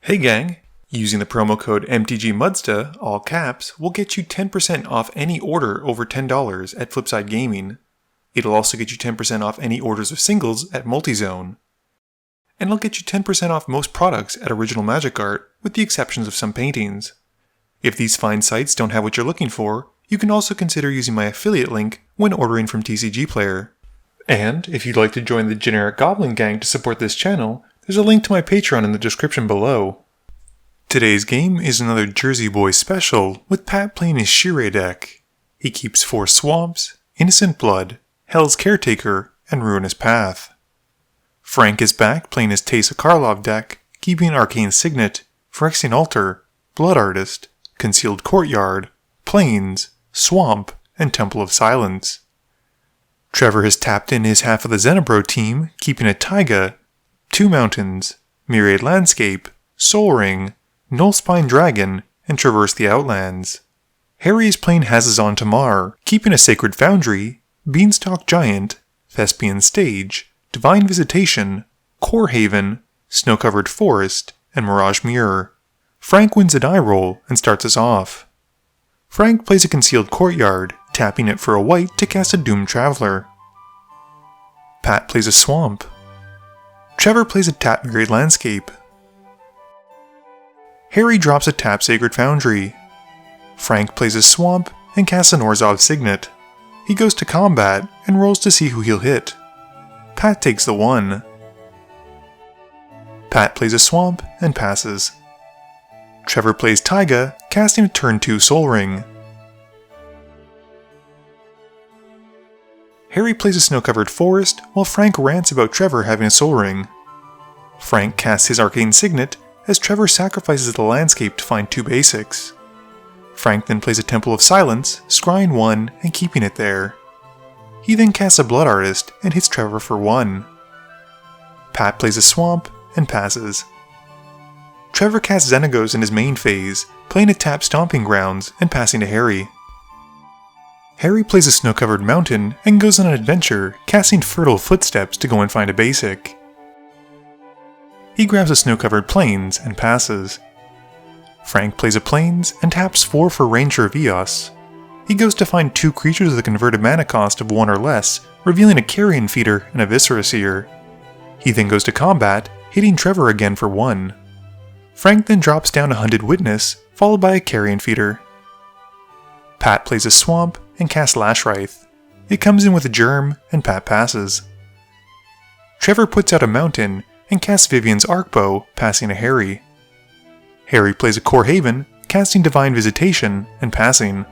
Hey gang! Using the promo code MTGMudsta, all caps, will get you 10% off any order over $10 at Flipside Gaming. It'll also get you 10% off any orders of singles at Multizone. And it'll get you 10% off most products at Original Magic Art, with the exceptions of some paintings. If these fine sites don't have what you're looking for, you can also consider using my affiliate link when ordering from TCG Player. And if you'd like to join the Generic Goblin Gang to support this channel, there's a link to my Patreon in the description below. Today's game is another Jersey Boy special, with Pat playing his Shirei deck. He keeps 4 Swamps, Innocent Blood, Hell's Caretaker, and Ruinous Path. Frank is back playing his Teysa Karlov deck, keeping Arcane Signet, Phyrexian Altar, Blood Artist, Concealed Courtyard, Plains, Swamp, and Temple of Silence. Trevor has tapped in his half of the Xenagos team, keeping a Taiga, 2 Mountains, Myriad Landscape, Sol Ring, Nullspine Dragon, and Traverse the Outlands. Harry is playing Hazezon Tamar, keeping a Sacred Foundry, Beanstalk Giant, Thespian Stage, Divine Visitation, Core Haven, Snow-Covered Forest, and Mirage Mirror. Frank wins a die roll and starts us off. Frank plays a Concealed Courtyard, tapping it for a white to cast a Doomed Traveler. Pat plays a Swamp. Trevor plays a tap Myriad Landscape. Harry drops a tap Sacred Foundry. Frank plays a Swamp and casts an Orzhov Signet. He goes to combat and rolls to see who he'll hit. Pat takes the 1. Pat plays a Swamp and passes. Trevor plays Taiga, casting a turn 2 Sol Ring. Harry plays a Snow-Covered Forest, while Frank rants about Trevor having a Sol Ring. Frank casts his Arcane Signet, as Trevor sacrifices the landscape to find 2 basics. Frank then plays a Temple of Silence, scrying 1 and keeping it there. He then casts a Blood Artist and hits Trevor for 1. Pat plays a Swamp and passes. Trevor casts Xenagos in his main phase, playing a tap Stomping Grounds and passing to Harry. Harry plays a Snow-Covered Mountain and goes on an adventure, casting Fertile Footsteps to go and find a basic. He grabs a Snow-Covered Plains and passes. Frank plays a Plains and taps 4 for Ranger of Eos. He goes to find 2 creatures with a converted mana cost of 1 or less, revealing a Carrion Feeder and a Viscera Seer. He then goes to combat, hitting Trevor again for 1. Frank then drops down a Hunted Witness, followed by a Carrion Feeder. Pat plays a Swamp and casts Lashwraith. It comes in with a Germ, and Pat passes. Trevor puts out a Mountain and casts Vivian's Arcbow, passing to Harry. Harry plays a Core Haven, casting Divine Visitation, and passing.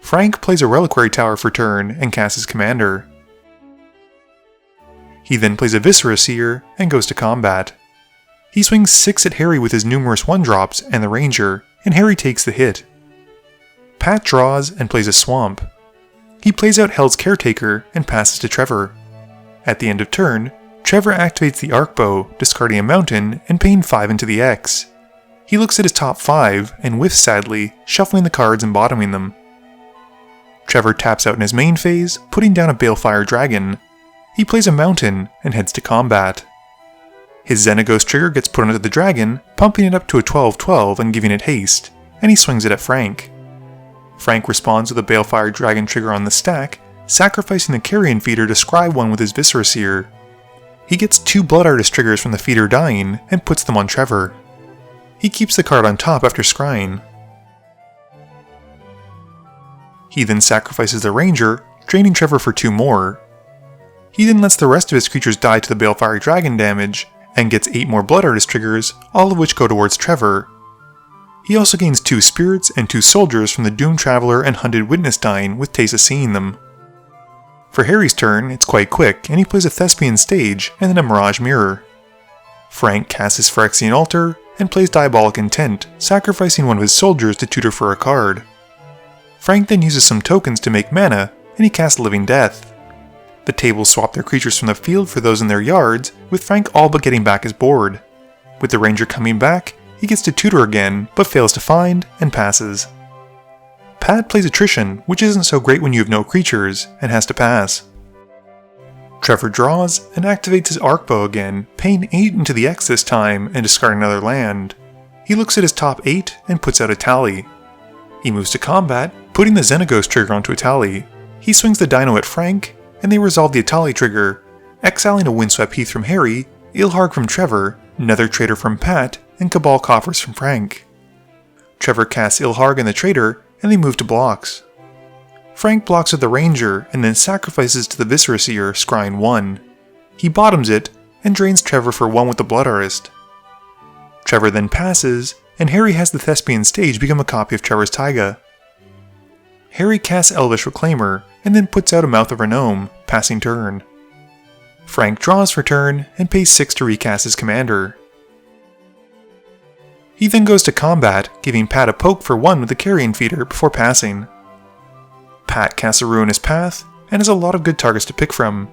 Frank plays a Reliquary Tower for turn and casts his Commander. He then plays a Viscera Seer and goes to combat. He swings 6 at Harry with his numerous 1-drops and the Ranger, and Harry takes the hit. Pat draws and plays a Swamp. He plays out Hell's Caretaker and passes to Trevor. At the end of turn, Trevor activates the Arcbow, discarding a Mountain and paying 5 into the X. He looks at his top 5 and whiffs sadly, shuffling the cards and bottoming them. Trevor taps out in his main phase, putting down a Balefire Dragon. He plays a Mountain and heads to combat. His Xenagos trigger gets put onto the dragon, pumping it up to a 12/12 and giving it haste, and he swings it at Frank. Frank responds with a Balefire Dragon trigger on the stack, sacrificing the Carrion Feeder to scry 1 with his Viscera Seer. He gets 2 Blood Artist triggers from the feeder dying, and puts them on Trevor. He keeps the card on top after scrying. He then sacrifices the Ranger, draining Trevor for 2 more. He then lets the rest of his creatures die to the Balefire Dragon damage, and gets 8 more Blood Artist triggers, all of which go towards Trevor. He also gains 2 Spirits and 2 Soldiers from the Doomed Traveler and Hunted Witness dying, with Teysa seeing them. For Harry's turn, it's quite quick, and he plays a Thespian Stage and then a Mirage Mirror. Frank casts his Phyrexian Altar and plays Diabolic Intent, sacrificing 1 of his soldiers to tutor for a card. Frank then uses some tokens to make mana, and he casts Living Death. The tables swap their creatures from the field for those in their yards, with Frank all but getting back his board. With the Ranger coming back, he gets to tutor again, but fails to find, and passes. Pat plays Attrition, which isn't so great when you have no creatures, and has to pass. Trevor draws and activates his arc bow again, paying 8 into the X this time and discarding another land. He looks at his top 8 and puts out a tally. He moves to combat, putting the Xenagos trigger onto a tally. He swings the dino at Frank, and they resolve the Atali trigger, exiling a Windswept Heath from Harry, Ilharg from Trevor, Nether Trader from Pat, and Cabal Coffers from Frank. Trevor casts Ilharg and the Trader, and they move to blocks. Frank blocks with the Ranger and then sacrifices to the Viscera Seer, scrying 1. He bottoms it, and drains Trevor for 1 with the Blood Artist. Trevor then passes, and Harry has the Thespian stage become a copy of Trevor's Taiga. Harry casts Elvish Reclaimer, and then puts out a Mouth of Renome, passing turn. Frank draws for turn, and pays 6 to recast his commander. He then goes to combat, giving Pat a poke for 1 with the Carrion Feeder before passing. Pat casts a Ruinous Path, and has a lot of good targets to pick from.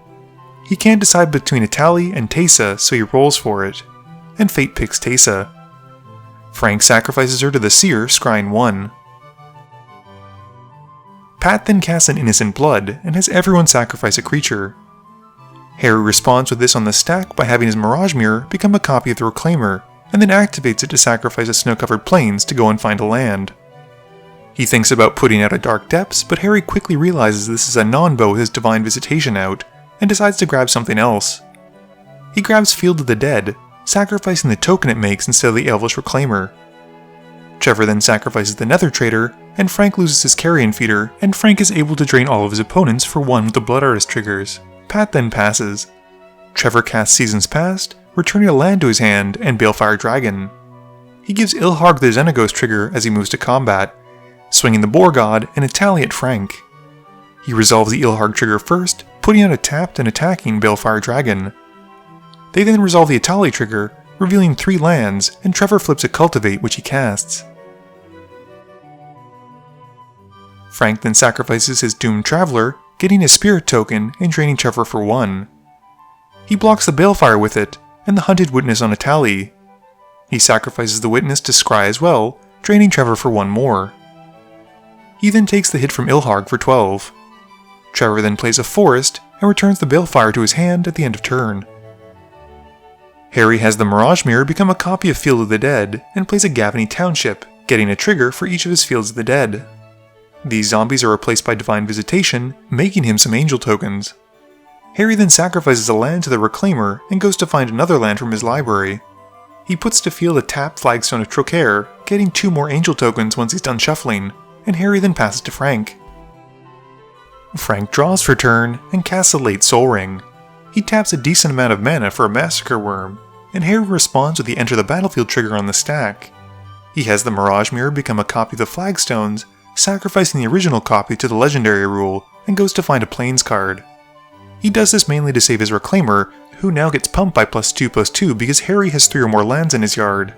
He can't decide between Atali and Teysa, so he rolls for it, and Fate picks Teysa. Frank sacrifices her to the Seer, scrying 1. Pat then casts an Innocent Blood, and has everyone sacrifice a creature. Harry responds with this on the stack by having his Mirage Mirror become a copy of the Reclaimer, and then activates it to sacrifice a Snow-Covered Plains to go and find a land. He thinks about putting out a Dark Depths, but Harry quickly realizes this is a non-bow with his Divine Visitation out, and decides to grab something else. He grabs Field of the Dead, sacrificing the token it makes instead of the Elvish Reclaimer. Trevor then sacrifices the Nether Trader, and Frank loses his Carrion Feeder, and Frank is able to drain all of his opponents for 1 with the Blood Artist triggers. Pat then passes. Trevor casts Seasons Past, returning a land to his hand, and Balefire Dragon. He gives Ilharg the Xenagos trigger as he moves to combat, swinging the Boar God and a tally at Frank. He resolves the Ilharg trigger first, putting out a tapped and attacking Balefire Dragon. They then resolve the Atali trigger, revealing 3 lands, and Trevor flips a Cultivate which he casts. Frank then sacrifices his Doomed Traveler, getting his Spirit token and draining Trevor for 1. He blocks the Balefire with it, and the Hunted Witness on Atali. He sacrifices the Witness to scry as well, draining Trevor for 1 more. He then takes the hit from Ilharg for 12. Trevor then plays a Forest, and returns the Balefire to his hand at the end of turn. Harry has the Mirage Mirror become a copy of Field of the Dead, and plays a Gavany Township, getting a trigger for each of his Fields of the Dead. These zombies are replaced by Divine Visitation, making him some Angel tokens. Harry then sacrifices a land to the Reclaimer, and goes to find another land from his library. He puts to field a tapped Flagstone of Trocaire, getting 2 more Angel tokens once he's done shuffling, and Harry then passes to Frank. Frank draws for turn, and casts a late Soul Ring. He taps a decent amount of mana for a Massacre Worm, and Harry responds with the Enter the Battlefield trigger on the stack. He has the Mirage Mirror become a copy of the Flagstones, sacrificing the original copy to the Legendary rule, and goes to find a Plains card. He does this mainly to save his Reclaimer, who now gets pumped by +2/+2 because Harry has 3 or more lands in his yard.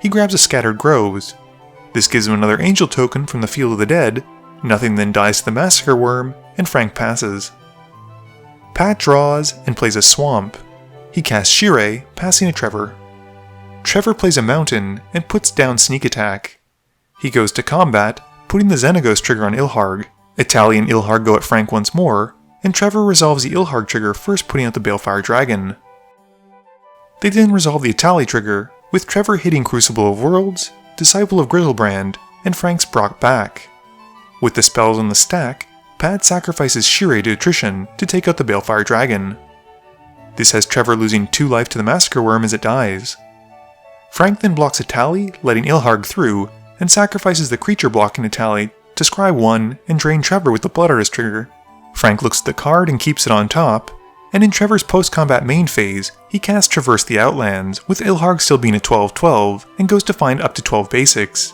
He grabs a Scattered Groves. This gives him another Angel token from the Field of the Dead, nothing then dies to the Massacre Worm, and Frank passes. Pat draws and plays a Swamp. He casts Shirei, passing to Trevor. Trevor plays a Mountain and puts down Sneak Attack. He goes to combat, putting the Xenagos trigger on Ilharg. Atali and Ilharg go at Frank once more, and Trevor resolves the Ilharg trigger, first putting out the Balefire Dragon. They then resolve the Atali trigger, with Trevor hitting Crucible of Worlds, Disciple of Grizzlebrand, and Frank's brought back. With the spells on the stack, Pat sacrifices Shirei to Attrition to take out the Balefire Dragon. This has Trevor losing 2 life to the Massacre Worm as it dies. Frank then blocks Atali, letting Ilharg through, and sacrifices the creature blocking Atali to scry 1 and drain Trevor with the Blood Artist trigger. Frank looks at the card and keeps it on top, and in Trevor's post-combat main phase, he casts Traverse the Outlands, with Ilharg still being a 12/12, and goes to find up to 12 basics.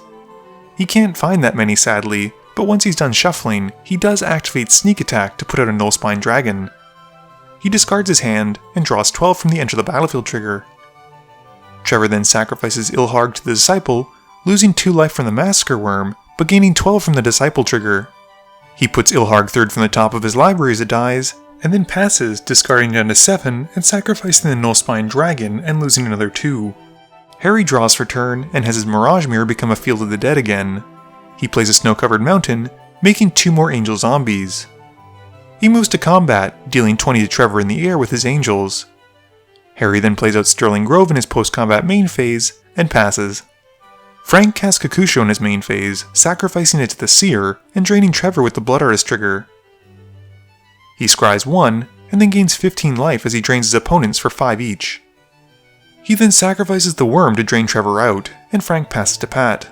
He can't find that many sadly, but once he's done shuffling, he does activate Sneak Attack to put out a Nullspine Dragon. He discards his hand, and draws 12 from the Enter the Battlefield trigger. Trevor then sacrifices Ilharg to the Disciple, losing 2 life from the Massacre Worm, but gaining 12 from the Disciple trigger. He puts Ilharg 3rd from the top of his library as it dies, and then passes, discarding down to 7 and sacrificing the Nullspine Dragon and losing another 2. Harry draws for turn and has his Mirage Mirror become a Field of the Dead again. He plays a Snow-Covered Mountain, making 2 more Angel Zombies. He moves to combat, dealing 20 to Trevor in the air with his angels. Harry then plays out Sterling Grove in his post-combat main phase, and passes. Frank casts Kakusho in his main phase, sacrificing it to the Seer, and draining Trevor with the Blood Artist trigger. He scries 1, and then gains 15 life as he drains his opponents for 5 each. He then sacrifices the Worm to drain Trevor out, and Frank passes to Pat.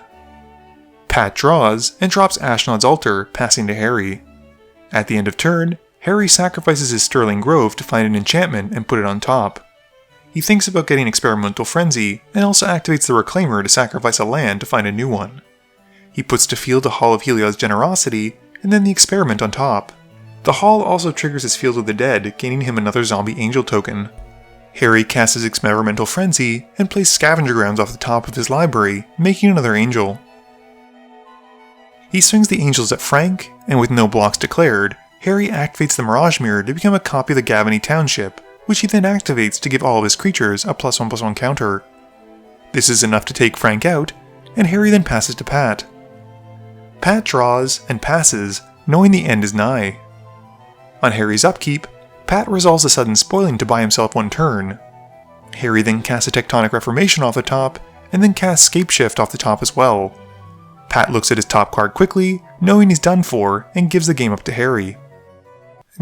Pat draws, and drops Ashnod's Altar, passing to Harry. At the end of turn, Harry sacrifices his Sterling Grove to find an enchantment and put it on top. He thinks about getting Experimental Frenzy, and also activates the Reclaimer to sacrifice a land to find a new one. He puts to field a Hall of Heliod's Generosity, and then the Experiment on top. The Hall also triggers his Field of the Dead, gaining him another Zombie Angel token. Harry casts his Experimental Frenzy, and plays Scavenger Grounds off the top of his library, making another Angel. He swings the Angels at Frank, and with no blocks declared, Harry activates the Mirage Mirror to become a copy of the Gavany Township, which he then activates to give all of his creatures a +1/+1 counter. This is enough to take Frank out, and Harry then passes to Pat. Pat draws and passes, knowing the end is nigh. On Harry's upkeep, Pat resolves a sudden spoiling to buy himself 1 turn. Harry then casts a Tectonic Reformation off the top, and then casts Scapeshift off the top as well. Pat looks at his top card quickly, knowing he's done for, and gives the game up to Harry.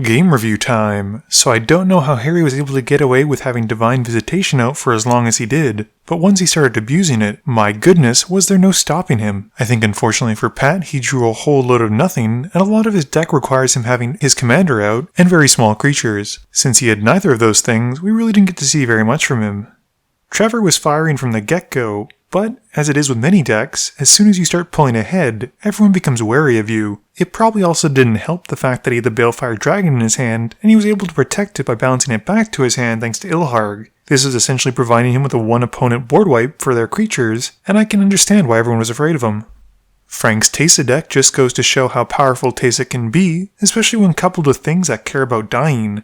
Game review time. So I don't know how Harry was able to get away with having Divine Visitation out for as long as he did, but once he started abusing it, my goodness, was there no stopping him. I think unfortunately for Pat, he drew a whole load of nothing, and a lot of his deck requires him having his commander out, and very small creatures. Since he had neither of those things, we really didn't get to see very much from him. Trevor was firing from the get-go, but, as it is with many decks, as soon as you start pulling ahead, everyone becomes wary of you. It probably also didn't help the fact that he had the Balefire Dragon in his hand, and he was able to protect it by balancing it back to his hand thanks to Ilharg. This is essentially providing him with a 1-opponent board wipe for their creatures, and I can understand why everyone was afraid of him. Frank's Teysa deck just goes to show how powerful Teysa can be, especially when coupled with things that care about dying.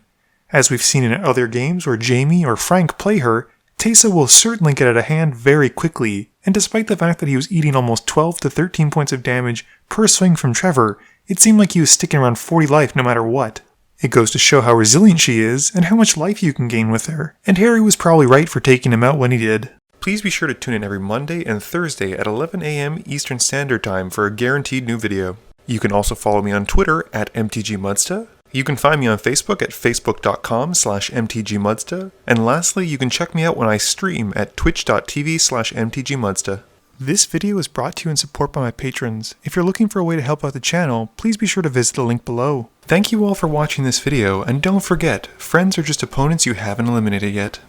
As we've seen in other games where Jamie or Frank play her, Teysa will certainly get out of hand very quickly, and despite the fact that he was eating almost 12 to 13 points of damage per swing from Trevor, it seemed like he was sticking around 40 life no matter what. It goes to show how resilient she is, and how much life you can gain with her, and Harry was probably right for taking him out when he did. Please be sure to tune in every Monday and Thursday at 11 AM Eastern Standard Time for a guaranteed new video. You can also follow me on Twitter at MTGMudsta. You can find me on Facebook at facebook.com/mtgmudsta, and lastly, you can check me out when I stream at twitch.tv/mtgmudsta. This video is brought to you in support by my patrons. If you're looking for a way to help out the channel, please be sure to visit the link below. Thank you all for watching this video, and don't forget, friends are just opponents you haven't eliminated yet.